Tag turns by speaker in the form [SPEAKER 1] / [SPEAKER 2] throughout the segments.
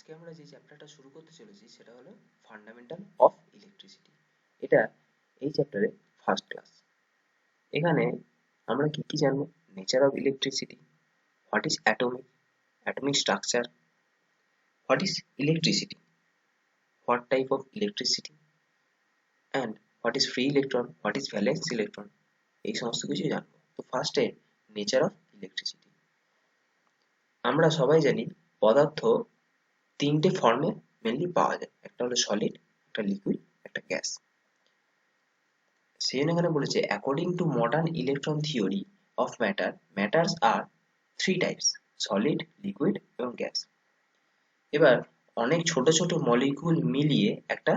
[SPEAKER 1] আজকে আমরা যে চ্যাপ্টারটা শুরু করতে চলেছি সেটা হলো ফান্ডামেন্টাল অফ ইলেকট্রিসিটি। এটা এই চ্যাপ্টারে ফার্স্ট ক্লাস। এখানে আমরা কি কি জানবো? Nature of electricity, what is atomic structure, what is electricity, what type of electricity and what is free electron, what is valence electron, এই সমস্ত কিছু জানবো। তো ফার্স্টে নেচার অফ ইলেকট্রিসিটি। আমরা সবাই জানি পদার্থ তিনটে ফর্মে মেনলি পাওয়া যায়, একটা হলো সলিড, একটা লিকুইড, একটা গ্যাস। সেই জন্য এখানে বলেছে according to modern electron theory of matter, matters are three types: solid, liquid এবং গ্যাস। এবার অনেক ছোট ছোট মলিকিউল মিলিয়ে একটা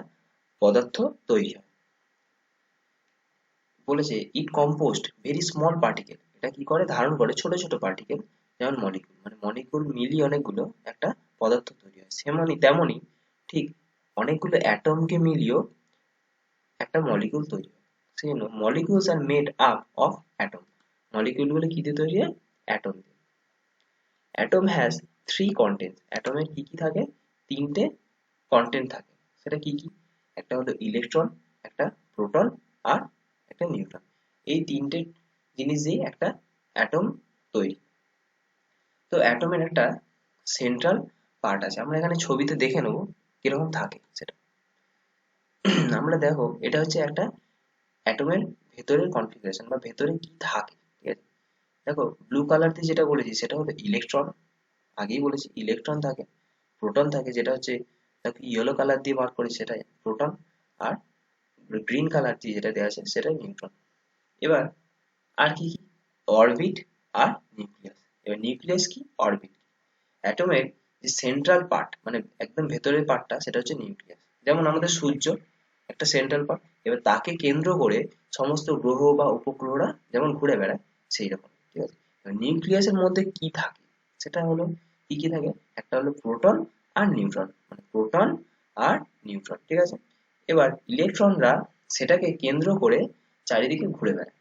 [SPEAKER 1] পদার্থ তৈরি হয়। বলেছে ইট কম্পোস্ট ভেরি স্মল পার্টিকেল, এটা কি করে, ধারণ করে ছোট ছোট পার্টিকেল, যেমন মলিকিউল, মানে মলিকিউল মিলিয়ে অনেকগুলো একটা পদার্থ তৈরি হয়। তেমনই ঠিক অনেকগুলো অ্যাটমকে মিলিয়েও একটা মলিকিউল তৈরি হয়। সেই জন্য molecules are made up of atom. Molecule গুলো কি দিয়ে তৈরি হয়? অ্যাটম দিয়ে। Atom has three content. অ্যাটমের কি কি থাকে? তিনটে কন্টেন্ট থাকে। সেটা কি কি? একটা হলো ইলেকট্রন, একটা প্রোটন আর একটা নিউট্রন। এই তিনটে জিনিস দিয়ে একটা অ্যাটম তৈরি। তো অ্যাটমের একটা সেন্ট্রাল পার্ট আছে, আমরা এখানে ছবিতে দেখে নেবো কিরকম থাকে সেটা। আমরা দেখো, এটা হচ্ছে একটা অ্যাটমের ভেতরের কনফিগারেশন বা ভেতরে কি থাকে, ঠিক আছে? দেখো ব্লু কালার দিয়ে যেটা বলেছি সেটা হলো ইলেকট্রন, আগেই বলেছি ইলেকট্রন থাকে, প্রোটন থাকে, যেটা হচ্ছে দেখো ইয়েলো কালার দিয়ে মার্ক করেছি সেটা প্রোটন, আর গ্রিন কালার দিয়ে যেটা দেওয়া আছে সেটা নিউট্রন। এবার আর কি কি? অরবিট আর নিউক্লিয়াস। এবার নিউক্লিয়াস কি, অরবিট কি? অ্যাটমের যে সেন্ট্রাল পার্ট, মানে একদম ভেতরের পার্টটা, সেটা হচ্ছে নিউক্লিয়াস। যেমন আমাদের সূর্য একটা সেন্ট্রাল পার্ট, এবার তাকে কেন্দ্র করে সমস্ত গ্রহ বা উপগ্রহরা যেমন ঘুরে বেড়ায় সেই রকম, ঠিক আছে? নিউক্লিয়াসের মধ্যে কি থাকে সেটা হলো, কি কি থাকে? একটা হলো প্রোটন আর নিউট্রন, মানে প্রোটন আর নিউট্রন, ঠিক আছে? এবার ইলেকট্রনরা সেটাকে কেন্দ্র করে চারিদিকে ঘুরে বেড়ায়,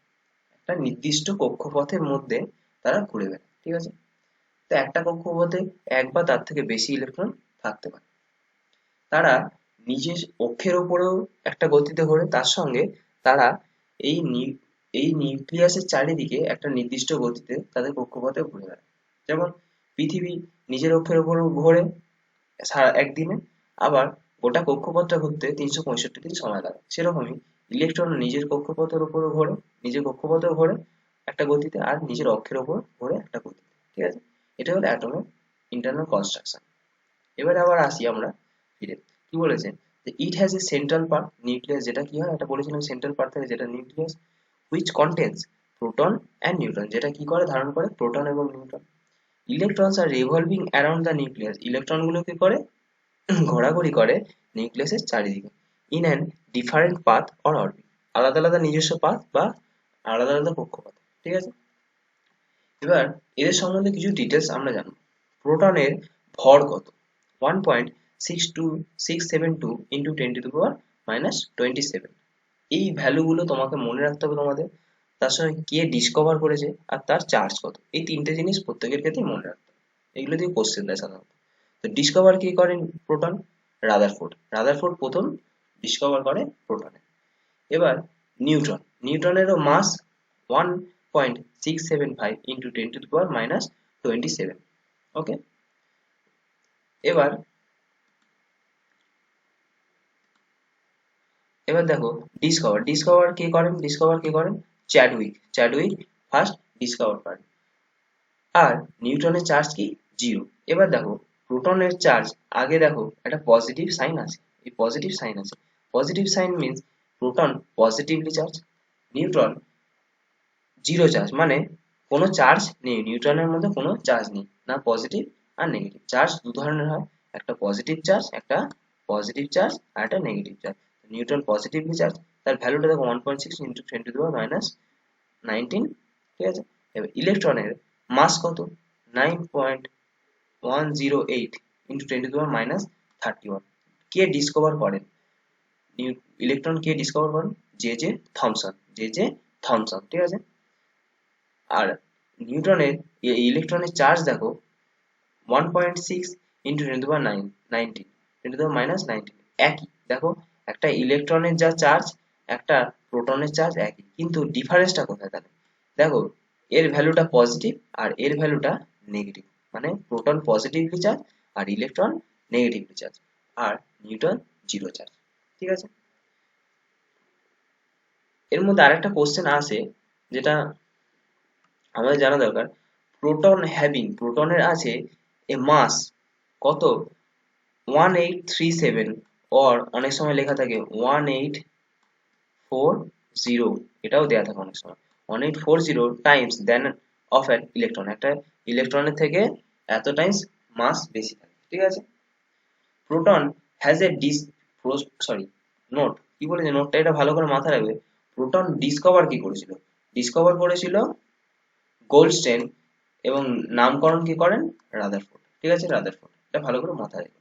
[SPEAKER 1] একটা নির্দিষ্ট কক্ষপথের মধ্যে তারা ঘুরে বেড়ায়, ঠিক আছে? তো একটা কক্ষপথে এক বা তার থেকে বেশি ইলেকট্রন থাকতে পারে। তারা নিজের অক্ষের ওপরেও একটা গতিতে ঘোরে, তার সঙ্গে তারা এই এই নিউক্লিয়াসের চারিদিকে একটা নির্দিষ্ট গতিতে তাদের কক্ষপথে ঘুরে বেড়ায়। যেমন পৃথিবী নিজের অক্ষের ওপর ঘোরে সারা একদিনে, আবার গোটা কক্ষপথটা ঘুরতে 365 দিন সময় লাগে। সেরকমই ইলেকট্রন নিজের কক্ষপথের উপরও ঘোরে, নিজের কক্ষপথেও ঘোরে একটা গতিতে, আর নিজের অক্ষের ওপর ঘোরে একটা গতিতে, ঠিক আছে? এটা হলো অ্যাটমের ইন্টারনাল কনস্ট্রাকশন। এবারে আবার আসি আমরা ফিরে, কি বলেছে যে it has a central part, nucleus, যেটা কি হয়, এটা বলেছিলাম সেন্ট্রাল পার্ট থাকে যেটা nucleus, which contains proton and neutron, যেটা কি করে, ধারণ করে প্রোটন এবং neutron. Electrons are revolving around the nucleus, electron গুলো কি করে, ঘোরাঘুরি করে নিউক্লিয়াসের চারিদিকে, in an different path or orbit, আলাদা আলাদা নিজস্ব পাথ বা আলাদা আলাদা কক্ষপথ, ঠিক আছে? এবার এদের সম্বন্ধে কিছু ডিটেলস আমরা জানবো। প্রোটনের ভর কত? 1.62 ইন্টু 10⁻⁻27। এই ভ্যালুগুলো তোমাকে মনে রাখতে হবে তোমাদের। তার সঙ্গে কে ডিসকভার করেছে আর তার চার্জ কত, এই তিনটে জিনিস প্রত্যেকের ক্ষেত্রে মনে রাখতে হবে। এগুলো দিয়ে কোশ্চেন দেয় সাধারণত। তো ডিসকভার কে করেন? Proton, Rutherford. রাদারফোর্ড প্রথম ডিসকভার করে প্রোটনে। এবার নিউট্রন, নিউট্রনেরও মাস 1.675 ইন্টু 10⁻⁻27। ওকে, এবার এবার দেখো ডিসকভার কে করেন? চ্যাডউইক ফার্স্ট ডিসকভার করেন। আর নিউটনের চার্জ কি? 0। এবার দেখো প্রোটনের চার্জ, আগে দেখো একটা পজিটিভ সাইন আছে, এই পজিটিভ সাইন আছে, positive sign means proton positively charge, neutron 0 charge, মানে কোনো চার্জ নেই, নিউট্রনের মধ্যে কোনো চার্জ নেই, না পজিটিভ আর নেগেটিভ। চার্জ দু ধরনের হয়, একটা পজিটিভ চার্জ আর একটা negative charge. Neutron positively charge, তার ভ্যালুটা দেখো 1.6 ইন্টু 10⁻⁻19, ঠিক আছে? এবার ইলেকট্রনের মাস কত? 9.108 ইন্টু 10⁻⁻31। কে ডিসকভার করেন ইলেকট্রন? কে ডিসকভার করেন? জে জে থমসন, ঠিক আছে? আর নিউটনের ইলেকট্রনের চার্জ দেখো 1.6 ইন্টু 10⁻19 10⁻19 একই। দেখো একটা ইলেকট্রনের যা চার্জ একটা প্রোটনের চার্জ একই, কিন্তু ডিফারেন্সটা কোথায় তাহলে? দেখো এর ভ্যালুটা পজিটিভ আর এর ভ্যালুটা নেগেটিভ, মানে প্রোটন পজিটিভলি চার্জ আর ইলেকট্রন নেগেটিভলি চার্জ, আর নিউটন জিরো চার্জ। ঠিক আছে, এর মধ্যে আরেকটা কোশ্চেন আসে যেটা আমাদের জানা দরকার। প্রোটনের আছে এ মাস কত 1837, অর অনেক সময় লেখা থাকে 1840, এটাও দেয়া থাকে অনেক সময় 1840 times than of an electron. একটা ইলেকট্রনের থেকে এত টাইমস মাস বেশি থাকে। ঠিক আছে, proton has a sorry note, কি বলেছে নোটটা, এটা ভালো করে মাথায় রাখবে। প্রোটন ডিসকভার কি করেছিল? ডিসকভার করেছিল গোল্ডস্টেইন, এবং নামকরণ কি করেন? রাদারফোর্ড। ঠিক আছে, রাদারফোর্ড, এটা ভালো করে মাথায় রাখবে।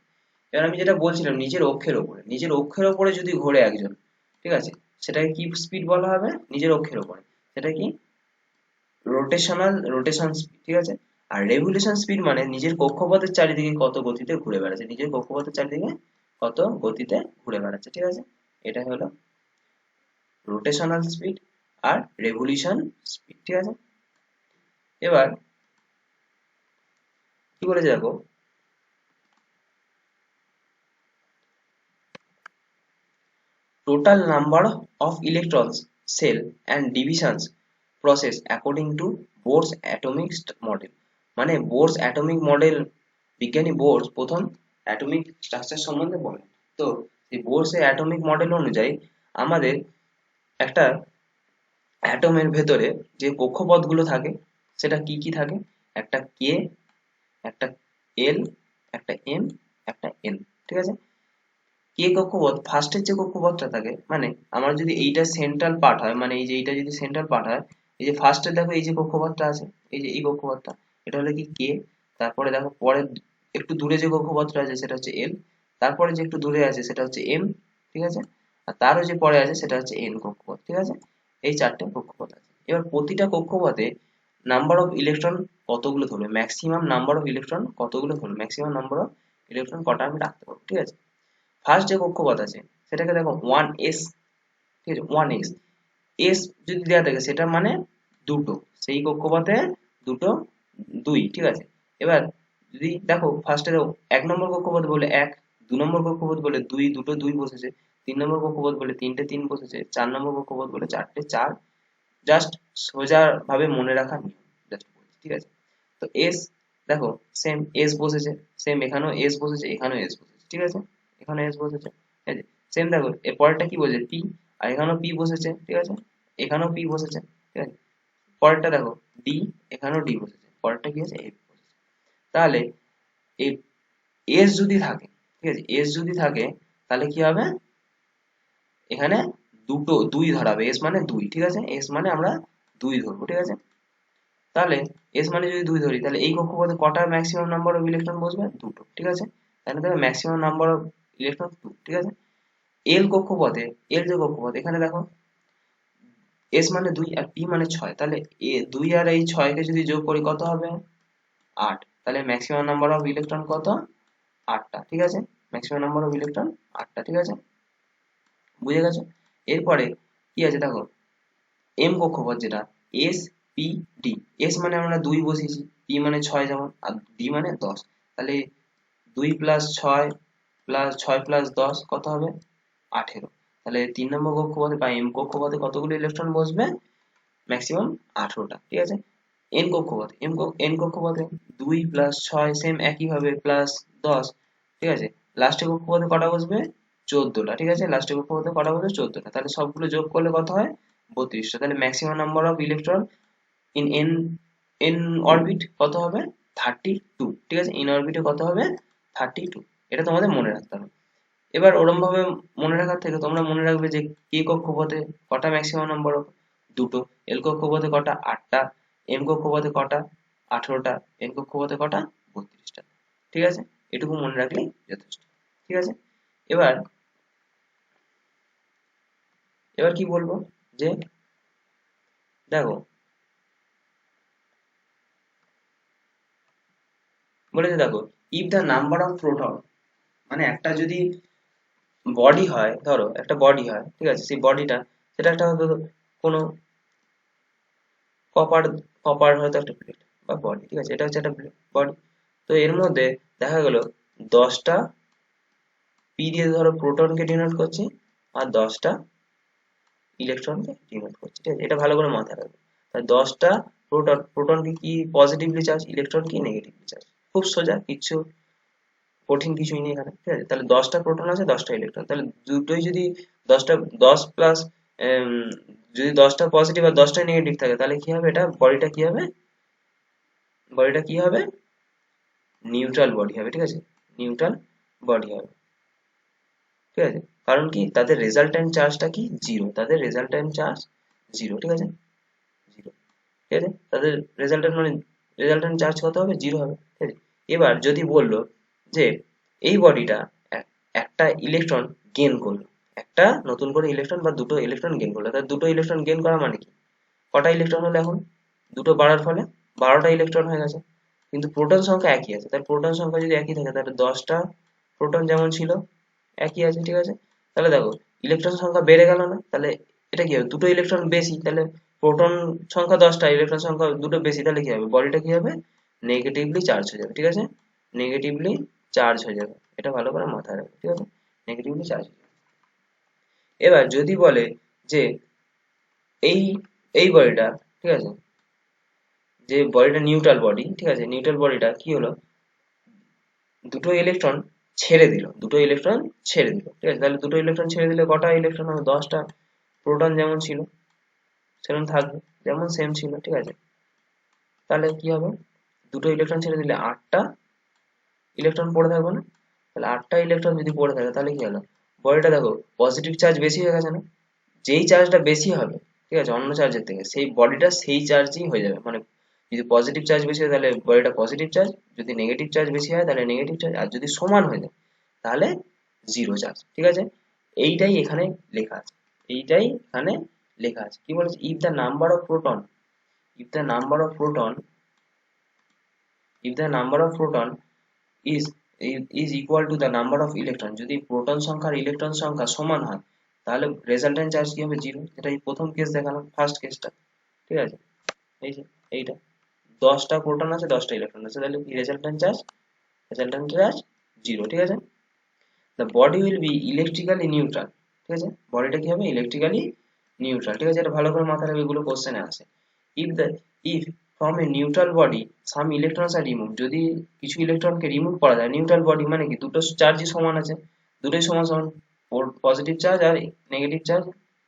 [SPEAKER 1] এবার আমি যেটা বলছিলাম, নিজের অক্ষের ওপরে যদি ঘোরে একজন, ঠিক আছে, সেটাকে কি স্পিড বলা হবে? নিজের অক্ষের ওপরে, সেটা কি? Rotation speed. ঠিক আছে, আর রেভলিউশন স্পিড মানে নিজের কক্ষপথের চারিদিকে কত গতিতে ঘুরে বেড়াচ্ছে, নিজের কক্ষপথের চারিদিকে কত গতিতে ঘুরে বেড়াচ্ছে। ঠিক আছে, এটা হলো রোটেশনাল স্পিড আর রেভলিউশন স্পিড। ঠিক আছে, এবার কি বলেছে দেখো, total number of electrons, cell and divisions process according to Bohr's atomic model। মানে বোরস অ্যাটমিক মডেল, বিজ্ঞানী বোরস প্রথম অ্যাটমিক স্ট্রাকচার সম্বন্ধে বলেন। তো এই বোরসের অ্যাটমিক মডেল অনুযায়ী আমাদের একটা অ্যাটমের ভেতরে যে কক্ষপথগুলো থাকে সেটা কি কি থাকে? একটা কে, একটা এল, একটা এম, একটা এন। ঠিক আছে, কে কক্ষপথ, ফার্স্টের যে কক্ষপথটা থাকে, মানে আমার যদি এইটা সেন্ট্রাল পার্ট হয়, মানে এই যে এইটা যদি সেন্ট্রাল পার্ট হয়, এই যে ফার্স্টে দেখো এই যে কক্ষপথটা আছে, এই যে এই কক্ষপথটা, এটা হলো কি কে। তারপরে দেখো পরে একটু দূরে যে কক্ষপথটা আছে সেটা হচ্ছে এল, তারপরে যে একটু দূরে আছে সেটা হচ্ছে এম। ঠিক আছে, আর তারও যে পরে আছে সেটা হচ্ছে এন কক্ষপথ। ঠিক আছে, এই চারটে কক্ষপথ আছে। এবার প্রতিটা কক্ষপথে নাম্বার অফ ইলেকট্রন কতগুলো ধরবে, ম্যাক্সিমাম নাম্বার অফ ইলেকট্রন কতগুলো ধরবে, ম্যাক্সিমাম নাম্বার অফ ইলেকট্রন কটা আমি রাখতে পারবো। ঠিক আছে, ফার্স্ট যে কক্ষপথ আছে সেটাকে দেখো 1s। ঠিক আছে, 1s, এস যদি দেওয়া থাকে সেটা মানে দুটো, সেই কক্ষপথে দুটো, দুই। ঠিক আছে, এবার যদি দেখো ফার্স্টে দেখো 1 নম্বর কক্ষপথ বলে 1, 2 নম্বর কক্ষপথ বলে 2, দুটো 2 বসেছে, 3 নম্বর কক্ষপথ বলে 3টে 3 বসেছে, 4 নম্বর কক্ষপথ বলে 4টে 4। জাস্ট সোজা ভাবে মনে রাখা নিয়ম, just বলছি। ঠিক আছে, তো এস দেখো সেম এস বসেছে, সেম এখানেও এস বসেছে, এখানেও এস বসেছে। ঠিক আছে, এখানে এস বসেছে, ঠিক আছে, সেম দেখো এর পরেরটা কি বলছে পি, আর এখানেও পি বসেছে। ঠিক আছে, এখানেও পি বসেছে। ঠিক আছে, পরেরটা দেখো ডি, এখানেও ডি বসেছে, পরেরটা কি আছে এফ বসেছে। তাহলে এই এস যদি থাকে, ঠিক আছে, এস যদি থাকে তাহলে কি হবে, এখানে দুটো দুই ধরাবে, এস মানে দুই। ঠিক আছে, এস মানে আমরা দুই ধরবো। ঠিক আছে, তাহলে এস মানে যদি দুই ধরি তাহলে এই কক্ষপথে কটা ম্যাক্সিমাম নাম্বার অফ ইলেকট্রন বসবে? দুটো। ঠিক আছে, তাহলে দেখো maximum number of electron two. ঠিক আছে, এল কক্ষপথে, এল যে কক্ষপথ, এখানে দেখো এস মানে দুই আর পি মানে ছয়, তাহলে দুই আর এই ছয়কে যদি যোগ করি কত হবে? 8। তাহলে ম্যাক্সিমাম নাম্বার অফ ইলেকট্রন কত? 8টা। ঠিক আছে, ম্যাক্সিমাম নাম্বার অফ ইলেকট্রন 8টা। ঠিক আছে, বুঝে গেছো? এরপরে কি আছে দেখো, এম কক্ষপথ যেটা এস পি ডি, এস মানে আমরা দুই বসিয়েছি, পি মানে ছয় যেমন, আর ডি মানে 10। তাহলে 2 + 6 + 6 + 10 কত হবে? 18। তাহলে 3 নম্বর কক্ষপথে বা এম কক্ষপথে কতগুলো ইলেকট্রন বসবে? ম্যাক্সিমাম 18টা। ঠিক আছে, এন কক্ষপথে এন কক্ষপথে 2 + 6 সেম একই ভাবে +10। ঠিক আছে, লাস্টের কক্ষপথে কটা বসবে? 14টা। ঠিক আছে, লাস্টের কক্ষপথে কটা বসবে? 14টা। তাহলে সবগুলো যোগ করলে কত হয়? 32টা। তাহলে maximum number of electron in an, N orbit কত হবে? 32। ঠিক আছে, ইন অরবিটে কত হবে? 32। এটা তোমাদের মনে রাখতে হবে। এবার ওরম ভাবে মনে রাখার থেকে তোমরা মনে রাখবে যে কে কক্ষপথে কটা ম্যাক্সিমাম নাম্বার অফ, দুটো। এল কক্ষপথে কটা? 8টা। এম কক্ষপথে কটা? 18টা। এন কক্ষপথে কটা? 32টা। ঠিক আছে, এটুকু মনে রাখলেই যথেষ্ট। ঠিক আছে, এবার এবার কি বলবো যে দেখো বলেছে দেখো if the number of proton, মানে একটা যদি বডি হয়, ধরো একটা বডি হয়, ঠিক আছে, সেই বডিটা, সেটা একটা হয়তো কোনো কপার, কপার হয়তো একটা প্লেট বা বডি, ঠিক আছে, এটা হচ্ছে একটা বডি। তো এর মধ্যে দেখা গেল 10টা পি দিয়ে ধরো প্রোটনকে ডিনোট করছি, আর 10টা ইলেকট্রনকে ডিনোট করছি, ঠিক আছে, এটা ভালো করে মাথায় রাখবে। তাহলে 10টা প্রোটনকে কি পজিটিভলি চার্জ, ইলেকট্রন কি নেগেটিভলি চার্জ। খুব সোজা, কিচ্ছু কঠিন কিছুই নেই এখানে, ঠিক আছে। তাহলে 10টা প্রোটন আছে, 10টা ইলেকট্রন, তাহলে দুটোই যদি 10টা, 10 প্লাস, যদি 10টা পজিটিভ আর 10টাই নেগেটিভ থাকে, তাহলে কি হবে, এটা বডিটা কি হবে, বডিটা কি হবে, নিউট্রাল বডি হবে, ঠিক আছে, নিউট্রাল বডি হবে, ঠিক আছে। কারণ কি, তাদের রেজাল্ট্যান্ট চার্জটা কি, জিরো, তাদের রেজাল্ট্যান্ট চার্জ জিরো, ঠিক আছে, জিরো, ঠিক আছে, তাদের রেজাল্ট্যান্ট মানে রেজাল্ট্যান্ট চার্জ কত হবে, জিরো হবে, ঠিক আছে। এবার যদি বললো যে এই বডিটা একটা ইলেকট্রন গেইন করলো, একটা নতুন করে ইলেকট্রন বা দুটো ইলেকট্রন গেইন করলো, তাহলে দুটো ইলেকট্রন গেইন করা মানে কি, কটা ইলেকট্রন হলো এখন, দুটো বাড়ার ফলে 12টা ইলেকট্রন হয়ে গেছে, কিন্তু প্রোটন সংখ্যা একই আছে। তাহলে প্রোটন সংখ্যা যদি একই থাকে, তাহলে 10টা প্রোটন যেমন ছিল একই আছে, ঠিক আছে। তাহলে দেখো ইলেকট্রন সংখ্যা বেড়ে গেল না, তাহলে এটা কি হবে, দুটো ইলেকট্রন বেশি, তাহলে প্রোটন সংখ্যা 10টা, ইলেকট্রন সংখ্যা দুটো বেশি, তাহলে কি হবে, বডিটা কি হবে, নেগেটিভলি চার্জ হয়ে যাবে, ঠিক আছে, নেগেটিভলি চার্জ হয়ে যাবে, এটা ভালো করে মাথায় রাখবে, ঠিক আছে, নেগেটিভলি চার্জ হয়ে যাবে। এবার যদি বলে যে এই এই বডিটা, ঠিক আছে, যে বডিটা নিউট্রাল বডি, ঠিক আছে, নিউট্রাল বডিটা কি হলো, দুটো ইলেকট্রন ছেড়ে দিল, দুটো ইলেকট্রন ছেড়ে দিল, ঠিক আছে, তাহলে দুটো ইলেকট্রন ছেড়ে দিলে কটা ইলেকট্রন হবে, 10টা, প্রোটন যেমন ছিল সেরকম থাকবে, যেমন সেম ছিল, ঠিক আছে। তাহলে কি হবে, দুটো ইলেকট্রন ছেড়ে দিলে 8টা ইলেকট্রন পড়ে থাকবে না, তাহলে 8টা ইলেকট্রন যদি পড়ে থাকে, তাহলে কি হলো, বডিটা দেখো পজিটিভ চার্জ বেশি হয়ে গেছে না, যেই চার্জটা বেশি হবে, ঠিক আছে, অন্য চার্জের থেকে, সেই বডিটা সেই চার্জই হয়ে যাবে, মানে যদি পজিটিভ চার্জ বেশি হয় তাহলে বডিটা পজিটিভ চার্জ, যদি নেগেটিভ চার্জ বেশি হয় তাহলে নেগেটিভ চার্জ, আর যদি সমান হয়ে যায় তাহলে জিরো চার্জ, ঠিক আছে। এইটাই এখানে লেখা আছে, এইটাই এখানে লেখা আছে, কি বলেছে, if the number of proton, if the number of proton, if the number of proton is is equal to the number of electron, যদি প্রোটন সংখ্যা আর ইলেকট্রন সংখ্যা সমান হয়, তাহলে রেজাল্টেন্ট চার্জ কি হবে, জিরো, যেটা এই প্রথম কেস দেখালাম, ফার্স্ট কেসটা, ঠিক আছে, এই যে এইটা 10টা প্রোটন আছে, 10টা ইলেকট্রন আছে, তাহলে কি রেজাল্টেন্ট চার্জ জিরো, ঠিক আছে। The body will B electrically neutral, ঠিক আছে, বডিটা কি হবে, ইলেকট্রিক্যালি নিউট্রাল, ঠিক আছে, এটা ভালো করে মাথায় রাখবে, এগুলো কোশ্চেনে আসে। If the if from a neutral body some electrons are remove, যদি কিছু ইলেকট্রনকে রিমুভ করা যায়, নিউট্রাল বডি মানে কি, দুটো চার্জই সমান আছে, দুটোই সমান সমান, পজিটিভ চার্জ আর নেগেটিভ চার্জ,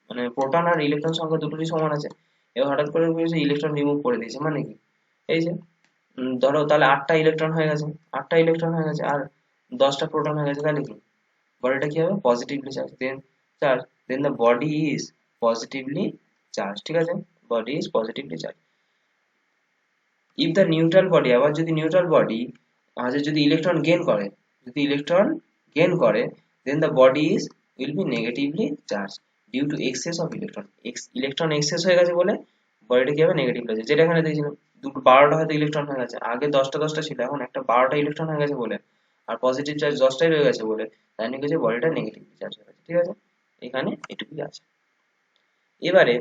[SPEAKER 1] মানে প্রোটন আর ইলেকট্রন সংখ্যা দুটোরই সমান আছে। এবার হঠাৎ করে ইলেকট্রন রিমুভ করে দিয়েছে, মানে কি, এই যে ধরো তাহলে 8টা ইলেকট্রন হয়ে গেছে, 8টা ইলেকট্রন হয়ে গেছে, আর 10টা প্রোটন হয়ে গেছে, তাহলে কি বডিটা কি হবে, positively charge, then the body is positively charge, ঠিক আছে, body is positively charge. If the neutral body, আবার যদি নিউট্রাল বডি আছে, যদি ইলেকট্রন গেইন করে, যদি ইলেকট্রন গেইন করে, then the body is will be negatively charge due to excess of electron, electron excess হয়ে গেছে বলে বডিটা কি হবে, নেগেটিভ চার্জ, যেটা এখানে দিয়েছিলাম, দুটো 12টা হয়তো ইলেকট্রন হয়ে গেছে, আগে 10টা ছিল, এখন একটা 12টা ইলেকট্রন হয়ে গেছে বলে, আর পজিটিভ চার্জ 10টাই রয়ে গেছে বলে, তাই নিয়ে কিছু বডিটা নেগেটিভ চার্জ হয়ে গেছে, ঠিক আছে, এখানে এটুকুই আছে। এবারে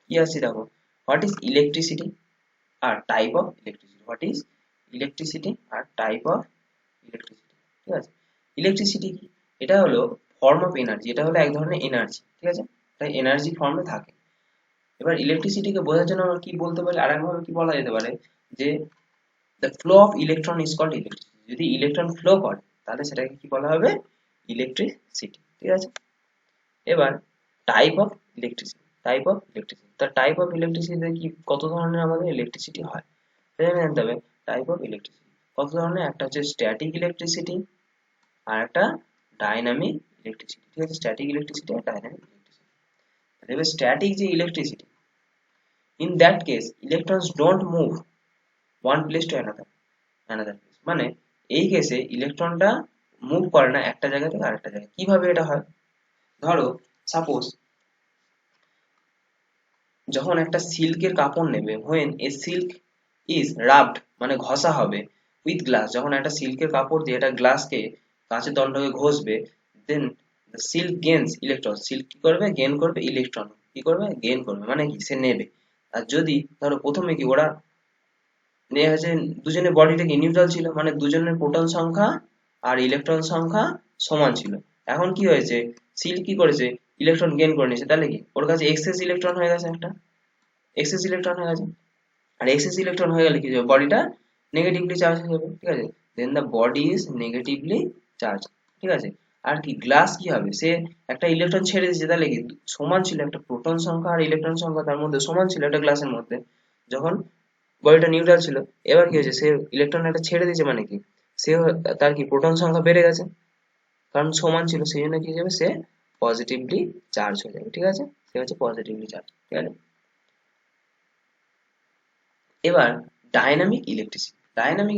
[SPEAKER 1] কি আছে দেখো, what is electricity are type of electricity, what is electricity are type of electricity, ঠিক আছে। ইলেকট্রিসিটি কি, এটা হলো ফর্ম অফ এনার্জি, এটা হলো এক ধরনের এনার্জি, ঠিক আছে, তাই এনার্জি ফর্মে থাকে। এবার ইলেকট্রিসিটিকে বোঝার জন্য আমরা কি বলতে পারি, আরেকভাবে কি বলা যেতে পারে, যে the flow of electron is called electricity, যদি ইলেকট্রন ফ্লো করে তাহলে সেটাকে কি বলা হবে, ইলেকট্রিসিটি, ঠিক আছে। এবার type of electricity, type of electricity, তা টাইপ অফ ইলেকট্রিসিটি কি, কত ধরনের আমাদের ইলেকট্রিসিটি হয় সেটা জানতে হবে। টাইপ অফ ইলেকট্রিসিটি কত ধরনের, একটা হচ্ছে স্ট্যাটিক ইলেকট্রিসিটি আর একটা ডাইনামিক ইলেকট্রিসিটি, ঠিক আছে, স্ট্যাটিক ইলেকট্রিসিটি আর ডাইনামিক ইলেকট্রিসিটি। এবার স্ট্যাটিক যে electricity, in that case electrons don't move one place to another place, মানে এই কেসে ইলেকট্রনটা মুভ করে না একটা জায়গা থেকে আরেকটা জায়গায়। কিভাবে এটা হয়, ধরো সাপোজ যখন একটা সিল্কের কাপড় নেবে, when a silk is rubbed মানে ঘষা হবে, উইথ গ্লাস, যখন একটা সিল্কের কাপড় দিয়ে একটা গ্লাসকে, কাঁচের দণ্ডকে ঘষবে, then the silk gains electron, silk কি করবে, গেন করবে ইলেকট্রন, কি করবে, গেন করবে, মানে কি সে নেবে। আর যদি ধরো প্রথমে কি ওরা নিয়ে হচ্ছে, দুজনের বডিটা কি নিউট্রাল ছিল, মানে দুজনের প্রোটন সংখ্যা আর ইলেকট্রন সংখ্যা সমান ছিল। এখন কি হয়েছে, সিল্ক কি করেছে, ইলেকট্রন গেন করে নিয়েছে, তাহলে কি ওর কাছে এক্সেস ইলেকট্রন হয়ে গেছে, একটা এক্সেস ইলেকট্রন হয়ে গেছে। আর এক্সেস ইলেকট্রন হয়ে গেলে কি হবে, বডিটা নেগেটিভলি চার্জ হয়ে যাবে, ঠিক আছে, then the body is negatively charge, ঠিক আছে। আর কি গ্লাস কি হবে, সে একটা ইলেকট্রন ছেড়ে দিয়েছে, তাহলে কি সমান ছিল, একটা প্রোটন সংখ্যা আর ইলেকট্রন সংখ্যা তার মধ্যে সমান ছিল একটা গ্লাসের মধ্যে, যখন বডিটা নিউট্রাল ছিল। এবার কি হয়েছে, সে ইলেকট্রন একটা ছেড়ে দিয়েছে, মানে কি সে, তার কি প্রোটন সংখ্যা বেড়ে গেছে, কারণ সমান ছিল, সেই জন্য কি হয়ে যাবে, সে পজিটিভলি চার্জ হয়ে যাবে, ঠিক আছে, সে হচ্ছে পজিটিভলি চার্জ, ঠিক আছে। এবার dynamic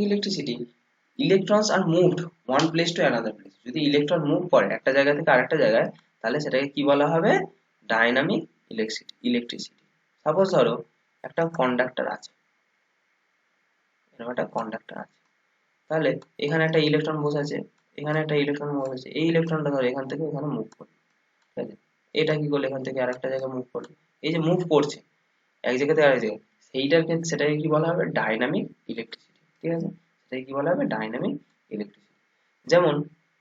[SPEAKER 1] electricity, electrons are moved one place to another place, যদি ইলেকট্রন মুভ করে একটা জায়গা থেকে আরেকটা জায়গায়, তাহলে সেটাকে কি বলা হবে, ডাইনামিক ইলেকট্রিসিটি। সাপোজ ধরো একটা কন্ডাক্টর আছে, এরকম একটা কন্ডাক্টর আছে, তাহলে এখানে একটা ইলেকট্রন বসে আছে, এখানে একটা ইলেকট্রন বসে আছে, এই ইলেকট্রনটা ধরো এখান থেকে এখানে মুভ করবে, ঠিক আছে, এটা কি করলে এখান থেকে আরেকটা জায়গায় মুভ করবে, এই যে মুভ করছে এক জায়গা থেকে আরেক জায়গায়, সেটাকে কি বলা হবে, ডাইনামিক ইলেকট্রিসিটি, ঠিক আছে, সেটাকে কি বলা হবে, ডাইনামিক ইলেকট্রিসিটি। যেমন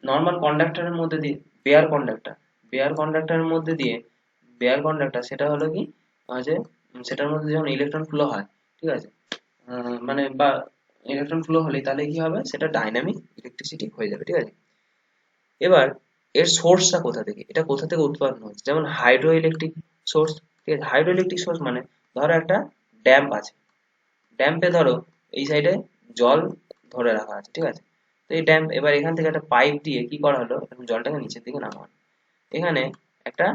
[SPEAKER 1] নর্মাল কন্ডাক্টরের মধ্যে দিয়ে, বেয়ার কন্ডাক্টর, বেয়ার কন্ডাক্টরের মধ্যে দিয়ে, বেয়ার কন্ডাক্টর সেটা হলো কি, যে সেটার মধ্যে যখন ইলেকট্রন ফ্লো হয়, ঠিক আছে, মানে বা ইলেকট্রন ফ্লো হলে তাহলে কি হবে, সেটা ডাইনামিক ইলেকট্রিসিটি হয়ে যাবে, ঠিক আছে। এবার এর সোর্সটা কোথা থেকে, এটা কোথা থেকে উৎপন্ন হচ্ছে, যেমন হাইড্রো ইলেকট্রিক সোর্স, ঠিক আছে, হাইড্রো ইলেকট্রিক সোর্স মানে ধরো একটা ড্যাম্প আছে, ড্যাম্পে ধরো এই সাইডে জল ধরে রাখা আছে, ঠিক আছে, তো এই ড্যাম্প, এবার এখান থেকে একটা পাইপ দিয়ে কি করা হলো, এখন জলটাকে নিচের দিকে নামা হলো, এখানে একটা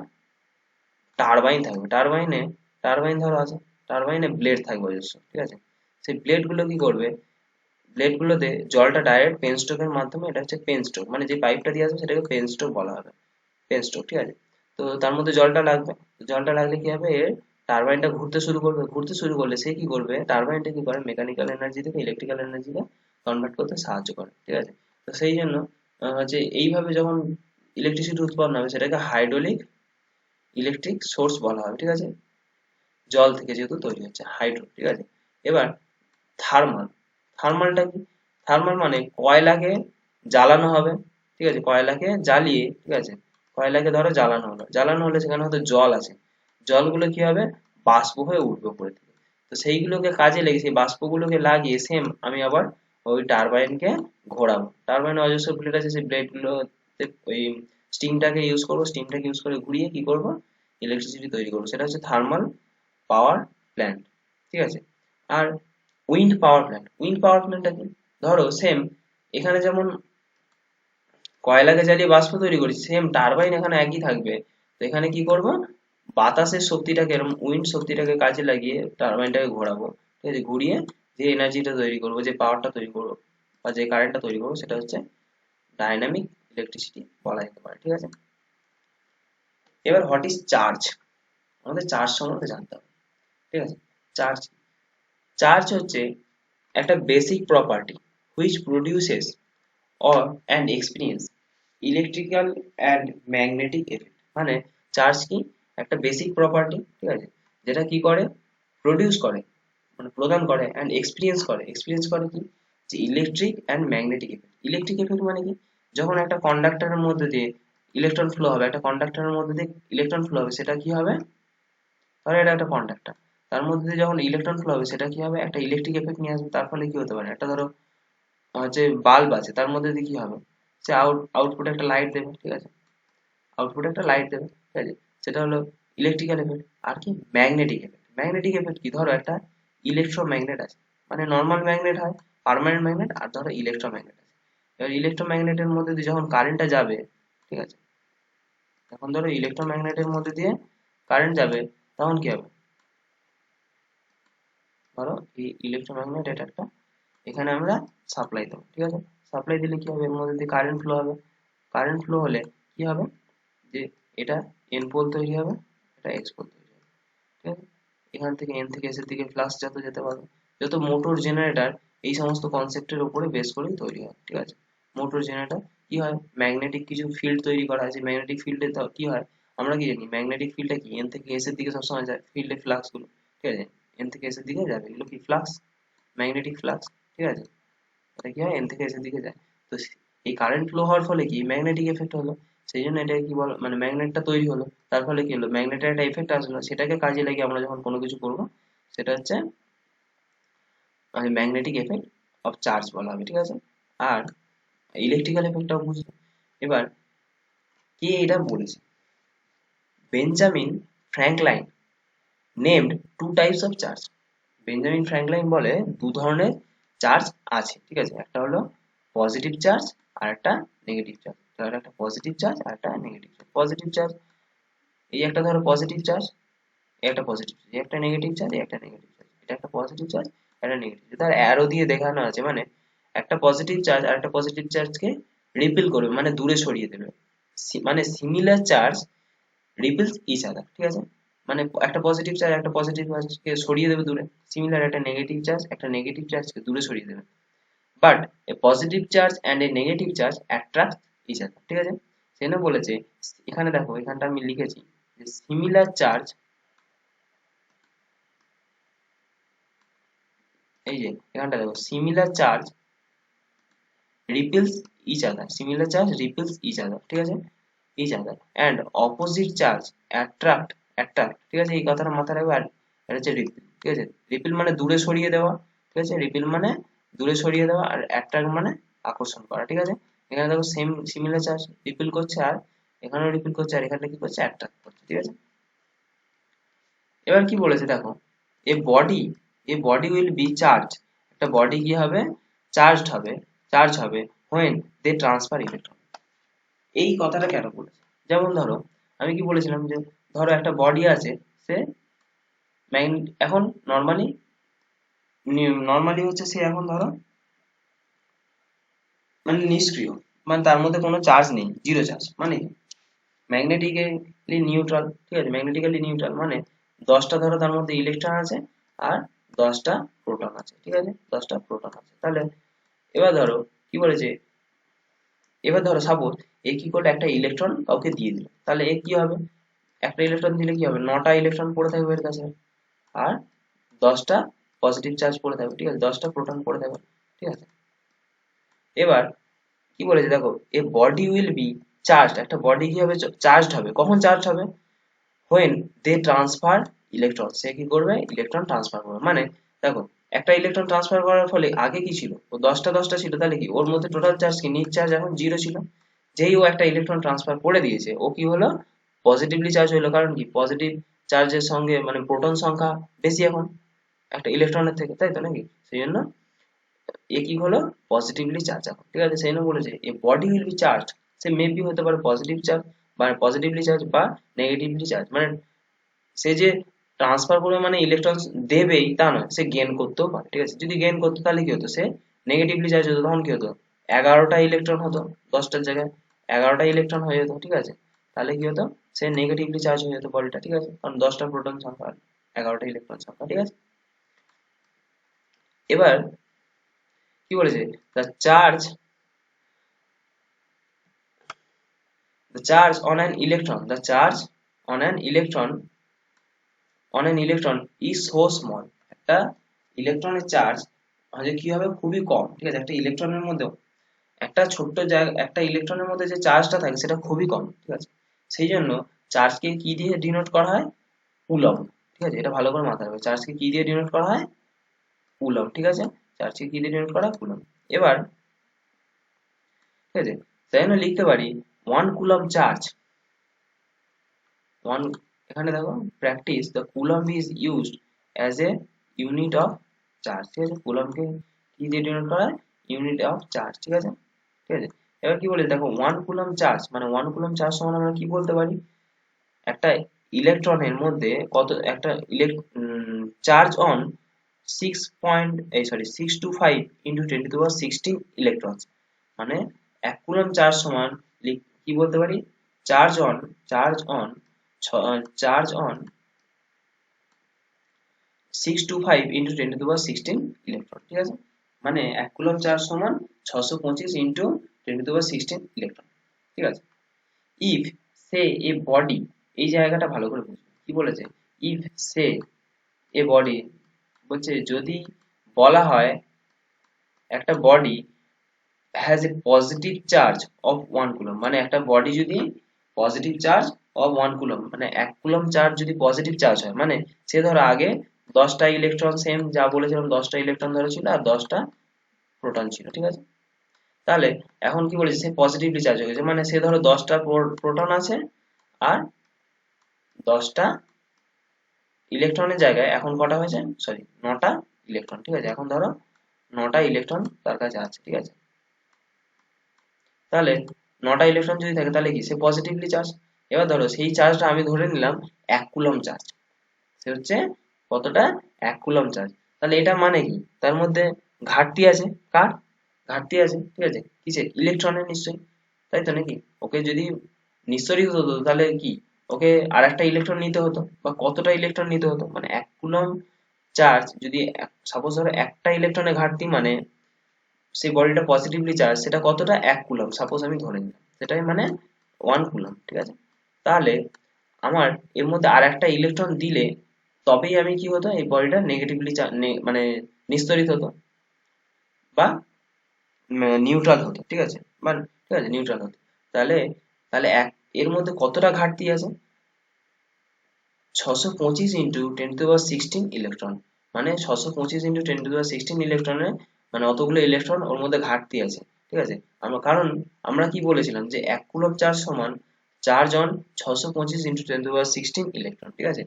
[SPEAKER 1] টারবাইন থাকবে, টারবাইন ধরো আছে, টারবাইনে ব্লেড থাকবে অজস্র, ঠিক আছে, সেই ব্লেড গুলো কি করবে, ব্লেড গুলোতে জলটা ডাইরেক্ট পেন স্ট্রোকের মাধ্যমে, এটা হচ্ছে পেন স্ট্রোক, মানে যে পাইপটা দিয়ে আসবে সেটাকে পেন স্ট্রোক বলা হবে, পেন স্ট্রোক, ঠিক আছে। তো তার মধ্যে জলটা লাগবে, তো জলটা লাগলে কি হবে, এর টারবাইনটা ঘুরতে শুরু করবে, ঘুরতে শুরু করলে সে কি করবে, টারবাইনটা কি করে, মেকানিক্যাল এনার্জি থেকে ইলেকট্রিক্যাল এনার্জিতে কনভার্ট করতে সাহায্য করে, ঠিক আছে। তো সেই জন্য হচ্ছে এইভাবে যখন ইলেকট্রিসিটি উৎপন্ন হবে, সেটাকে হাইড্রোলিক ইলেকট্রিক সোর্স বলা হবে, ঠিক আছে, জল থেকে যেহেতু তৈরি হচ্ছে হাইড্রো, ঠিক আছে। এবার থার্মাল, থার্মালটা কি, থার্মাল মানে কয়লাকে জ্বালানো হবে, ঠিক আছে, কয়লাকে জ্বালিয়ে, ঠিক আছে, কয়লাকে ধরো জ্বালানো হলে সেখানে হয়তো জল আছে, জলগুলো কি হবে, বাষ্প হয়ে উঠবে উপরের দিকে, তো সেইগুলোকে কাজে লেগে, সেই বাষ্পগুলোকে লাগিয়ে সেম আমি আবার ওই টারবাইনকে ঘোরাবো, টারবাইনে অজস্র ব্লেড আছে, সেই ব্লেড গুলোতে ওই স্টিমটাকে ইউজ করে ঘুরিয়ে কি করব, ইলেকট্রিসিটি তৈরি করবো, সেটা হচ্ছে থার্মাল পাওয়ার প্ল্যান্ট, ঠিক আছে। আর উইন্ড পাওয়ার প্ল্যান্টটা কি, ধরো সেম এখানে যেমন কয়লাকে জ্বালিয়ে বাষ্প তৈরি করি, সেম টারবাইন এখানে একই থাকবে, তো এখানে কি করব, বাতাসের শক্তিটাকে, এরকম উইন্ড শক্তিটাকে কাজে লাগিয়ে টারবাইনটাকে ঘোরাবো, ঠিক আছে, ঘুরিয়ে যে এনার্জিটা তৈরি করবো, যে পাওয়ারটা তৈরি করবো বা যে কারেন্টটা তৈরি করবো, সেটা হচ্ছে ডাইনামিক ইলেকট্রিসিটি বলা যেতে পারে, ঠিক আছে। এবার হোয়াট ইজ চার্জ, আমাদের চার্জ সম্বন্ধে জানতে হবে, ঠিক আছে। চার্জ, চার্জ হচ্ছে একটা basic property which produces or and experience electrical and magnetic effect, মানে চার্জ কি, একটা বেসিক প্রপার্টি, ঠিক আছে, যেটা কি করে, প্রডিউস করে, মানে প্রদান করে, and এক্সপিরিয়েন্স করে কি, যে electric and magnetic effect. Electric effect মানে কি, যখন একটা কন্ডাক্টরের মধ্যে দিয়ে ইলেকট্রন ফ্লো হবে, একটা কন্ডাক্টরের মধ্যে দিয়ে ইলেকট্রন ফ্লো হবে, সেটা কি হবে, ধরো এটা একটা কন্ডাক্টর, তার মধ্যে দিয়ে যখন ইলেকট্রন ফ্লো হবে, সেটা কি হবে, একটা ইলেকট্রিক এফেক্ট নিয়ে আসবে, তার ফলে কি হতে পারে, একটা ধরো যে বাল্ব আছে, তার মধ্যে দিয়ে কি হবে, সে আউটপুটে একটা লাইট দেবে, ঠিক আছে, আউটপুটে একটা লাইট দেবে, ঠিক আছে, সেটা হলো ইলেকট্রিক্যাল এফেক্ট। আর কি, ম্যাগনেটিক এফেক্ট কি, ধরো একটা ইলেকট্রোম্যাগনেট আছে, মানে নর্মাল ম্যাগনেট হয়, পার্মানেন্ট ম্যাগনেট, আর ধরো ইলেকট্রোম্যাগনেট আছে, এবার ইলেকট্রোম্যাগনেটের মধ্যে দিয়ে যখন কারেন্টটা যাবে, ঠিক আছে, তখন ধরো ইলেকট্রোম্যাগনেটের মধ্যে দিয়ে কারেন্ট যাবে, তখন কি হবে, ধরো এই ইলেকট্রোম্যাগনেট, এটা একটা, এখানে আমরা সাপ্লাই দেবো, ঠিক আছে, সাপ্লাই দিলে কি হবে, এর মধ্যে দিয়ে কারেন্ট ফ্লো হবে, কারেন্ট ফ্লো হলে কি হবে, যে এটা এন পোল তৈরি হবে, এটা এক্স পোল তৈরি হবে, ঠিক আছে, এখান থেকে এন থেকে এস এর দিকে ফ্লাক্স যত যেতে পারবে, যত মোটর জেনারেটর এই সমস্ত কনসেপ্টের উপরে বেস করেই তৈরি হয়, ঠিক আছে। মোটর জেনারেটর কি হয়, ম্যাগনেটিক কিছু ফিল্ড তৈরি করা আছে, ম্যাগনেটিক ফিল্ডে কি হয়, আমরা কি জানি ম্যাগনেটিক ফিল্ডটা কি, এন থেকে এস এর দিকে সবসময় যায়, ফিল্ডের ফ্লাক্স গুলো, ঠিক আছে, এন থেকে এস এর দিকে যাবে, এগুলো কি ফ্লাক্স, ম্যাগনেটিক ফ্লাক্স, ঠিক আছে। এটা কি হয়, এন থেকে এস এর দিকে যায়। তো এই কারেন্ট ফ্লো হওয়ার ফলে কি ম্যাগনেটিক এফেক্ট হলো, সেই জন্য এটা কি বল, মানে ম্যাগনেটটা তৈরি হলো, তার ফলে কি হলো, ম্যাগনেটের একটা এফেক্ট আসলো, সেটাকে কাজে লাগিয়ে আমরা যখন কোনো কিছু করবো, সেটা হচ্ছে মানে ম্যাগনেটিক এফেক্ট অফ চার্জ বলা হবে, ঠিক আছে। আর ইলেকট্রিক্যাল এফেক্টটাও বুঝলো। এবার কে এটা বলেছে, Benjamin Franklin named two types of charge. Benjamin Franklin বলে দু ধরনের চার্জ আছে, ঠিক আছে, একটা হলো পজিটিভ চার্জ আর একটা নেগেটিভ চার্জ। তাহলে একটা পজিটিভ চার্জ আর একটা নেগেটিভ চার্জ। পজিটিভ চার্জ এই একটা ধরো পজিটিভ চার্জ, এই একটা পজিটিভ চার্জ, এই একটা নেগেটিভ চার্জ, এই একটা নেগেটিভ চার্জ, এটা একটা পজিটিভ চার্জ, একটা নেগেটিভ চার্জ। তার অ্যারো দিয়ে দেখানো আছে, মানে একটা পজিটিভ চার্জ আর একটা পজিটিভ চার্জকে রিপেল করবে, মানে দূরে সরিয়ে দেবে। মানে similar charge repels each other, ঠিক আছে। মানে একটা পজিটিভ চার্জ একটা পজিটিভ চার্জকে সরিয়ে দেবে দূরে, সিমিলার একটা নেগেটিভ চার্জ একটা নেগেটিভ চার্জকে দূরে সরিয়ে দেবে। But a positive charge and a negative charge attract each other, ঠিক আছে। সেজন্য বলেছে, এখানে দেখো এখানটা আমি লিখেছি যে সিমিলার চার্জ, এই যে এখানটা দেখো similar charge repels each other, similar charge repels each other, ঠিক আছে, each other and opposite charge attract, ঠিক আছে, এই কথাটা মাথায় রাখবে। আর এটা হচ্ছে রিপেল, ঠিক আছে, রিপেল মানে দূরে সরিয়ে দেওয়া, ঠিক আছে, রিপেল মানে দূরে সরিয়ে দেওয়া, আর অ্যাট্রাক্ট মানে আকর্ষণ করা, ঠিক আছে। এখানে দেখো সেম সিমিলার চার্জ রিপেল করছে, আর এখানেও রিপেল করছে, আর এখানে কি করছে, অ্যাট্রাক্ট করছে, ঠিক আছে। এবার কি বলেছে দেখো, এ বডি উইল বি চার্জ, একটা বডি কি হবে, চার্জ হবে when they transfer electron। এই কথাটা কেন বলেছে, যেমন ধরো আমি কি বলেছিলাম যে ধরো একটা বডি আছে, সে এখন নর্মালি হচ্ছে সে এখন ধরো মানে নিষ্ক্রিয়, মানে তার মধ্যে কোনো চার্জ নেই, জিরো চার্জ, মানে ম্যাগনেটিক্যালি নিউট্রাল, ঠিক আছে, ম্যাগনেটিক্যালি নিউট্রাল মানে 10টা ধরো তার মধ্যে ইলেকট্রন আছে আর 10টা প্রোটন আছে, ঠিক আছে, 10টা প্রোটন আছে। তাহলে এবার ধরো কি বলেছে, এবার ধরো সাপোজ এ কি করলো, একটা ইলেকট্রন কাউকে দিয়ে দিল, তাহলে এ কি হবে, একটা ইলেকট্রন দিলে কি হবে, 9টা ইলেকট্রন পড়ে থাকবে এর কাছে, আর 10টা পজিটিভ চার্জ পড়ে থাকবে, ঠিক আছে, 10টা প্রোটন পড়ে থাকবে, ঠিক আছে। এবার কি বলেছে দেখো, এ বডি উইল বি চার্জড, একটা বডি কি হবে, চার্জড হবে, কখন চার্জ হবে, when they transfer electron, সে কি করবে, ইলেকট্রন ট্রান্সফার করবে। মানে দেখো একটা ইলেকট্রন ট্রান্সফার করার ফলে আগে কি ছিল, ও 10টা ছিল, তাহলে কি ওর মধ্যে টোটাল চার্জ কি, নিট চার্জ এখন 0 ছিল। যেই ও একটা ইলেকট্রন ট্রান্সফার করে দিয়েছে, ও কি হলো, পজিটিভলি চার্জ হলো, কারণ কি পজিটিভ চার্জের সঙ্গে মানে প্রোটন সংখ্যা বেশি এখন একটা ইলেকট্রনের থেকে, তাই তো নাকি, সেই জন্য এ কি হলো, পজিটিভলি চার্জ এখন, ঠিক আছে। সেই জন্য বলেছে a body will be charge, সে মেবি হতে পারে পজিটিভ চার্জ বা পজিটিভলি চার্জ বা নেগেটিভলি চার্জ, মানে সে যে ট্রান্সফার করবে মানে ইলেকট্রন দেবেই তা নয়, সে গেইন করতেও পারে, ঠিক আছে। যদি গেইন করতো তাহলে কি হতো, সে নেগেটিভলি চার্জ হতো, তখন কি হতো, 11টা ইলেকট্রন হতো, 10টার জায়গায় 11টা ইলেকট্রন হয়ে যেত, ঠিক আছে। তাহলে কি হতো, সে নেগেটিভলি চার্জ হয়ে যেত বডিটা, ঠিক আছে, কারণ 10টা প্রোটন সংখ্যা 11টা ইলেকট্রন সংখ্যা, ঠিক আছে। এবার কি বলেছে, the charge on an electron, the charge on an electron is so small, একটা ইলেকট্রনের চার্জ হচ্ছে কি হবে, খুবই কম, ঠিক আছে, একটা ইলেকট্রনের মধ্যে একটা ছোট্ট জায়গা, একটা ইলেকট্রনের মধ্যে যে চার্জটা থাকে সেটা খুবই কম, ঠিক আছে। সেই জন্য চার্জকে কি দিয়ে ডিনোট করা হয়, কুলম্ব, ঠিক আছে, এটা ভালো করে মাথায় রাখবে, চার্জকে কি দিয়ে ডিনোট করা হয়, কুলম্ব, ঠিক আছে, চার্জকে কি দিয়ে ডিনোট করা হয়, কুলম্ব। এবার ঠিক আছে, তাই জন্য লিখতে পারি 1 কুলম্ব চার্জ, ওয়ান, এখানে দেখো practice, the coulomb is used as a unit of charge, ঠিক আছে, কুলম্বকে কি দিয়ে ডিনোট করা হয়, ইউনিট অফ চার্জ, ঠিক আছে, ঠিক আছে। এবার কি বলে দেখো 1 কুলম্ব চার্জ, মানে 1 কুলম্ব চার্জ সমান আমরা কি বলতে পারি, একটা ইলেকট্রনের মধ্যে কত, একটা charge on 6.625 into 10 to the 16 electrons, মানে 1 কুলম্ব চার্জ সমান কি বলতে পারি, charge on charge on 625 into 10 to the 16 electron, ঠিক আছে। মানে 1 কুলম্ব চার্জ সমান 625 ইন্টু 10⁻16 ইলেকট্রন। ঠিক আছে, ইফ সে এ বডি, এই জায়গাটা ভালো করে বুঝবে কি বলেছে, ইফ সে এ বডি বলছে যদি বলা হয় একটা body has a positive charge of 1 coulomb, মানে একটা বডি যদি পজিটিভ চার্জ অফ 1 কুলম্ব মানে 1 কুলম্ব চার্জ যদি পজিটিভ চার্জ হয়, মানে সে ধরো আগে 10টা ইলেকট্রন, সেম যা বলেছিলাম 10টা ইলেকট্রন ধরে ছিল আর 10টা প্রোটন ছিল। ঠিক আছে, তাহলে এখন কি বলেছে, সে পজিটিভলি চার্জ হয়ে গেছে, মানে সে ধরো 10টা প্রোটন আছে আর 10টা ইলেকট্রনের জায়গায় এখন কটা হয়েছে, সরি 9টা ইলেকট্রন। ঠিক আছে, এখন ধরো 9টা ইলেকট্রন তার কাছে আছে। ঠিক আছে, তাহলে 9টা ইলেকট্রন যদি থাকে তাহলে কি সে পজিটিভলি চার্জ। এবার ধরো সেই চার্জটা আমি ধরে নিলাম 1 কুলম্ব চার্জ, সে হচ্ছে কতটা, 1 কুলম্ব চার্জ। তাহলে এটা মানে কি, তার মধ্যে ঘাটতি আছে, কার ঘাটতি আছে, ঠিক আছে, কিসের, ইলেকট্রনের নিশ্চয়ই, তাই তো নাকি, ওকে যদি নিঃসরিত হতো তাহলে কি ওকে আর একটা ইলেকট্রন নিতে হতো, বা কতটা ইলেকট্রন নিতে হতো, মানে 1 কুলম্ব চার্জ যদি সাপোজ ধরো একটা ইলেকট্রনের ঘাটতি, মানে সেই বডিটা পজিটিভলি চার্জ, সেটা কতটা, 1 কুলম্ব সাপোজ আমি ধরে নিলাম, সেটাই মানে 1 কুলম্ব। ঠিক আছে, তাহলে আমার এর মধ্যে আর একটা ইলেকট্রন দিলে তবেই আমি কি হতো, এই বডিটা নেগেটিভলি মানে নিস্তরিত হতো বা নিউট্রাল হতো। ঠিক আছে, মানে ঠিক আছে নিউট্রাল হতো। তাহলে তাহলে এর মধ্যে কতটা ঘাটতি আছে, 625 ইন্টু 10⁻16 ইলেকট্রন, মানে 625 ইন্টু 10⁻16 ইলেকট্রনে, মানে অতগুলো ইলেকট্রন ওর মধ্যে ঘাটতি আছে। ঠিক আছে, কারণ আমরা কি বলেছিলাম যে 1 কুলম্ব চার্জ সমান চার্জ অন 625 ইন্টু 10⁻16 ইলেকট্রন। ঠিক আছে,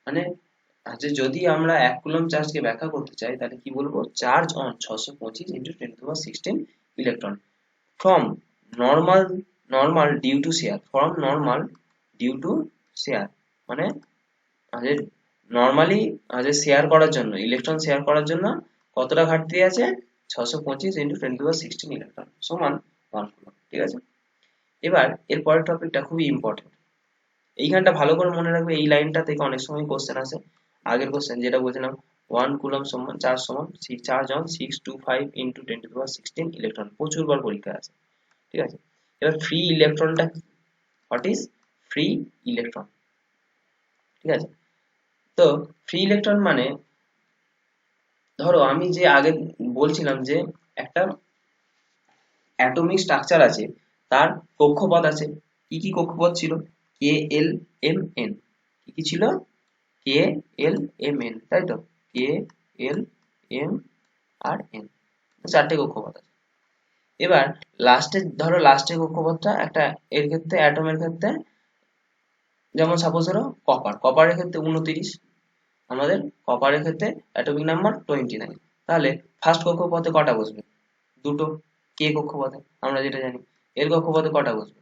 [SPEAKER 1] মানে যদি আমরা 1 কুলম্ব চার্জকে ব্যাখ্যা করতে চাই তাহলে কি বলবো, charge on 625 into 10⁻16 electron from normal due to share, from normal due to share, মানে নর্মালি শেয়ার করার জন্য, ইলেকট্রন শেয়ার করার জন্য কতটা ঘাটতি আছে, 625 ইন্টু 10⁻16 ইলেকট্রন সমান 1 কুলম্ব। ঠিক আছে, এবার এর পরের টপিকটা খুবই ইম্পর্টেন্ট, এইখানটা ভালো করে মনে রাখবে, এই লাইনটা থেকে অনেক সময় কোশ্চেন আসে। আগের কোশ্চেন যেটা বলছিলাম 1 কুলম্ব সমান চার্জ অন 625 ইন্টু 10⁻16 ইলেকট্রন, প্রচুর বার পরীক্ষা আছে। ঠিক আছে, এবার ফ্রি ইলেকট্রনটা হোয়াট ইজ ফ্রি ইলেকট্রন। ঠিক আছে, তো ফ্রি ইলেকট্রন মানে ধরো আমি যে আগে বলছিলাম যে একটা অ্যাটমিক স্ট্রাকচার আছে, তার কক্ষপথ আছে, কি কি কক্ষপথ ছিল, কে এল এম এন, কি কি ছিল, কে এল এম এন, তাই তো, কে এল এম আর এন, 4টে কক্ষপথ আছে। এবার লাস্টের কক্ষপথটা একটা, এর ক্ষেত্রে অ্যাটমের ক্ষেত্রে যেমন সাপোজ ধরো কপারের ক্ষেত্রে 29, আমাদের কপারের ক্ষেত্রে অ্যাটমিক নাম্বার 29, তাহলে ফার্স্ট কক্ষপথে কটা বসবে, দুটো, কে কক্ষপথে আমরা যেটা জানি। এর কক্ষপথে কটা বসবে,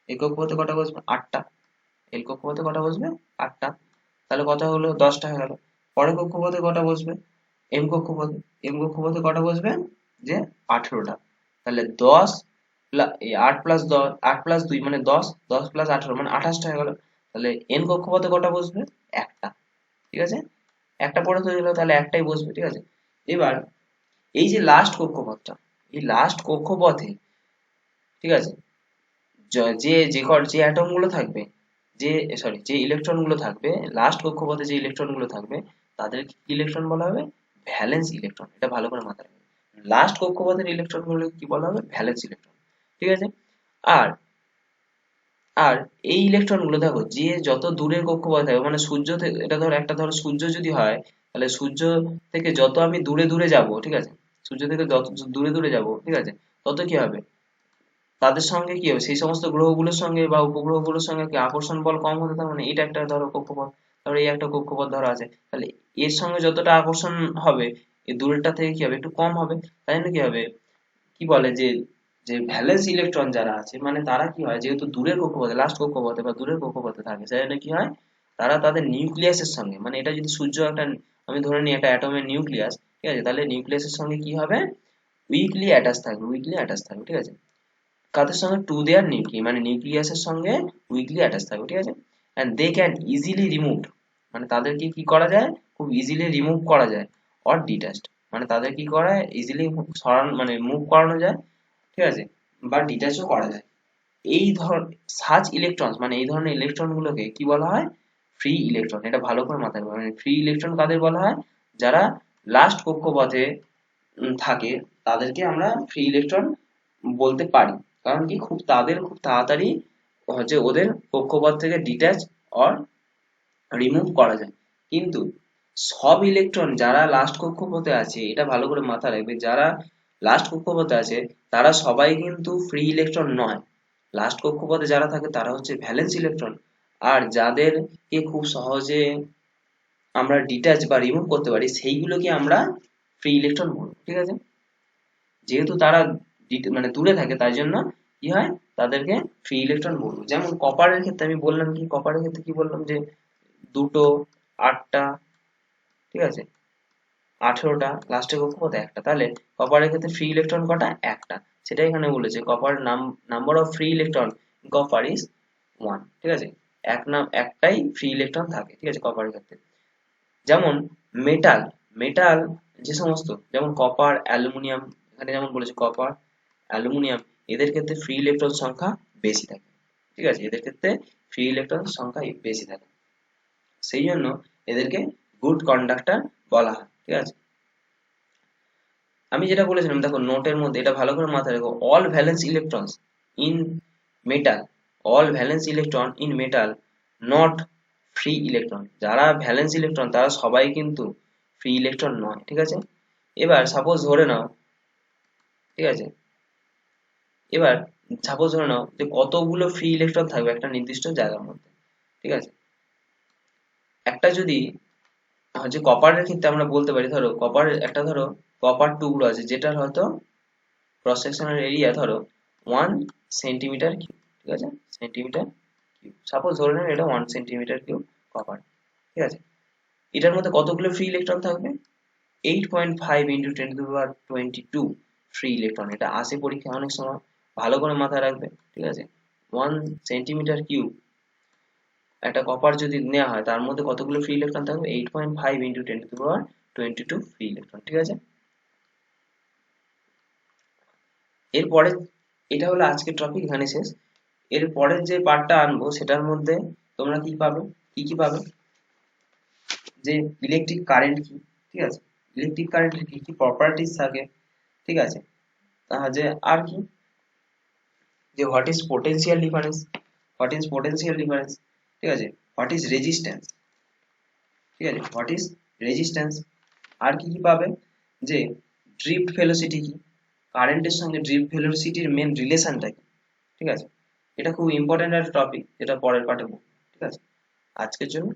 [SPEAKER 1] এই কক্ষপথে কটা বসবে, 8টা, এল কক্ষপথে কটা বসবে, 8টা, তাহলে কত হলো, 10টা হয়ে গেল। পরের কক্ষপথে কটা বসবে, এম কক্ষপথে কটা বসবে, যে 18টা, তাহলে 10 8 প্লাস 10, 8 প্লাস 2 মানে 10, 10 প্লাস 18 মানে 28টা হয়ে গেল। তাহলে এন কক্ষপথে কটা বসবে, একটা। ঠিক আছে, একটা পড়ে হয়ে গেল, তাহলে একটাই বসবে। ঠিক আছে, এবার এই যে লাস্ট কক্ষপথটা, এই লাস্ট কক্ষপথে, ঠিক আছে, যে অ্যাটম গুলো থাকবে, যে ইলেকট্রন গুলো থাকবে, লাস্ট কক্ষপথে যে ইলেকট্রন গুলো থাকবে, তাদের কি ইলেকট্রন বলা হবে, ভ্যালেন্স ইলেকট্রন। এটা ভালো করে মাথায় রাখবে, লাস্ট কক্ষপথের ইলেকট্রন গুলো কি বলা হবে, ভ্যালেন্স ইলেকট্রন। ঠিক আছে, আর আর এই ইলেকট্রন গুলো দেখো, যে যত দূরের কক্ষপথে থাকবে, মানে সূর্য থেকে, এটা ধরো একটা ধরো সূর্য যদি হয়, তাহলে সূর্য থেকে যত আমি দূরে দূরে যাব, ঠিক আছে, সূর্য থেকে যত দূরে দূরে যাব, ঠিক আছে, তত কি হবে, তাদের সঙ্গে কি হবে, সেই সমস্ত গ্রহগুলোর সঙ্গে বা উপগ্রহগুলোর সঙ্গে কি আকর্ষণ বল কম হতে থাকবে, মানে এটা একটা ধরো কক্ষপথ, তারপরে এই একটা কক্ষপথ ধরো আছে, তাহলে এর সঙ্গে যতটা আকর্ষণ হবে, এই দূরেরটা থেকে কি হবে, একটু কম হবে। তাই জন্য কি হবে, কি বলে যে যে ভ্যালেন্স ইলেকট্রন যারা আছে, মানে তারা কি হয়, যেহেতু দূরের কক্ষপথে, লাস্ট কক্ষপথে বা দূরের কক্ষপথে থাকে, সেই জন্য কি হয়, তারা তাদের নিউক্লিয়াসের সঙ্গে, মানে এটা যদি সূর্য একটা, আমি ধরে নিই একটা অ্যাটমের নিউক্লিয়াস, ঠিক আছে, তাহলে নিউক্লিয়াসের সঙ্গে কি হবে, উইকলি অ্যাটাচ থাকবে। ঠিক আছে, কাদের সঙ্গে, টু দেয়ার নিউক্লি, মানে নিউক্লিয়াসের সঙ্গে উইকলি অ্যাটাচ থাকবে। ঠিক আছে, and they can easily remove, মানে তাদেরকে কি করা যায়, খুব ইজিলি রিমুভ করা যায়, অর ডিটাচড, মানে তাদের কি করা যায়, ইজিলি সরানো মানে মুভ করানো যায়, ঠিক আছে, বা ডিটাচও করা যায়। এই ধর সাচ ইলেকট্রন মানে এই ধরনের ইলেকট্রন গুলোকে কি বলা হয়, ফ্রি ইলেকট্রন। এটা ভালো করে মাথায় রাখবে, মানে ফ্রি ইলেকট্রন কাদের বলা হয়, যারা লাস্ট কক্ষপথে থাকে তাদেরকে আমরা ফ্রি ইলেকট্রন বলতে পারি। কারণ কি, খুব তাড়াতাড়ি হচ্ছে ওদের কক্ষপথ থেকে ডিট্যাচ অর রিমুভ করা যায়। কিন্তু সব ইলেকট্রন যারা লাস্ট কক্ষপথে আছে, এটা ভালো করে মাথায় রাখবে, যারা লাস্ট কক্ষপথে আছে তারা সবাই কিন্তু ফ্রি ইলেকট্রন নয়। লাস্ট কক্ষপথে যারা থাকে তারা হচ্ছে ভ্যালেন্স ইলেকট্রন। আর যাদেরকে খুব সহজে আমরা ডিট্যাচ বা রিমুভ করতে পারি সেইগুলোকে আমরা ফ্রি ইলেকট্রন বলবো, ঠিক আছে। যেহেতু তারা মানে দূরে থাকে তাই জন্য কি হয়, তাদেরকে ফ্রি ইলেকট্রন বলবো। যেমন কপারের ক্ষেত্রে আমি বললাম কি, কপারের ক্ষেত্রে কি বললাম যে দুটো, আটটা, ঠিক আছে, 18টা, লাস্টের কক্ষপথ একটা, তাহলে কপারের ক্ষেত্রে ফ্রি ইলেকট্রন কটা, একটা। সেটা এখানে বলেছে copper number of free electron copper is 1, ঠিক আছে, একটাই ফ্রি ইলেকট্রন থাকে, ঠিক আছে, কপারের ক্ষেত্রে। যেমন মেটাল, মেটাল যে সমস্ত, যেমন কপার, অ্যালুমিনিয়াম, এখানে যেমন বলেছে কপার, অ্যালুমিনিয়াম, এদের ক্ষেত্রে ফ্রি ইলেকট্রন সংখ্যা বেশি থাকে, ঠিক আছে, এদের ক্ষেত্রে ফ্রি ইলেকট্রন সংখ্যা বেশি থাকে, সেই জন্য এদেরকে গুড কন্ডাক্টর বলা হয়, ঠিক আছে। আমি যেটা বলেছিলাম দেখো নোটের মধ্যে, এটা ভালো করে মাথায় রাখো, all valence electrons in metal, all valence electron in metal not free electron. যারা ভ্যালেন্স ইলেকট্রন তারা সবাই কিন্তু ফ্রি ইলেকট্রন নয়, ঠিক আছে। এবার সাপোজ ধরে নাও, ঠিক আছে, এবার সাপোজ ধরে নাও যে কতগুলো ফ্রি ইলেকট্রন থাকবে একটা নির্দিষ্ট জায়গার মধ্যে, ঠিক আছে। একটা যদি হচ্ছে কপারের ক্ষেত্রে আমরা বলতে পারি, ধরো কপার একটা, ধরো কপার টুকরো আছে যেটার হয়তো ক্রস সেকশনাল এরিয়া ধরো 1 সেন্টিমিটার কিউব, ঠিক আছে, সেন্টিমিটার কিউব, সাপোজ ধরে নাও এটা 1 সেন্টিমিটার কিউব কপার, ঠিক আছে। এটার মধ্যে কতগুলো ফ্রি ইলেকট্রন থাকবে, 8.5 ইন্টু 10^22 ফ্রি ইলেকট্রন। এটা আসে পরীক্ষা অনেক সময়, ভালো করে মাথায় রাখবে, ঠিক আছে। 1 সেন্টিমিটার কিউব একটা কপার যদি নেওয়া হয় তার মধ্যে কতগুলো ফ্রি ইলেকট্রন থাকবে, 8.5 ইন্টু 10^22 ফ্রি ইলেকট্রন, ঠিক আছে। এরপরে এটা হলো আজকের টপিক, এখানে শেষ। এর পরের যে পার্টটা আনবো সেটার মধ্যে তোমরা কি পাবে, কি পাবে, যে ইলেকট্রিক কারেন্ট কি, ঠিক আছে, ইলেকট্রিক কারেন্টের কি কি প্রপার্টিজ থাকে, ঠিক আছে, যে আর কি, যে what is potential difference, what is potential difference, ঠিক আছে, হোয়াট ইজ রেজিস্ট্যান্স, ঠিক আছে, হোয়াট ইজ রেজিস্ট্যান্স। আর কি কি পাবে, যে ড্রিফট ভেলোসিটি কি, কারেন্টের সঙ্গে ড্রিফট ভেলোসিটির মেন রিলেশনটা কি, ঠিক আছে। এটা খুব ইম্পর্টেন্ট একটা টপিক, যেটা পরের পার্টে, ঠিক আছে। আজকের জন্য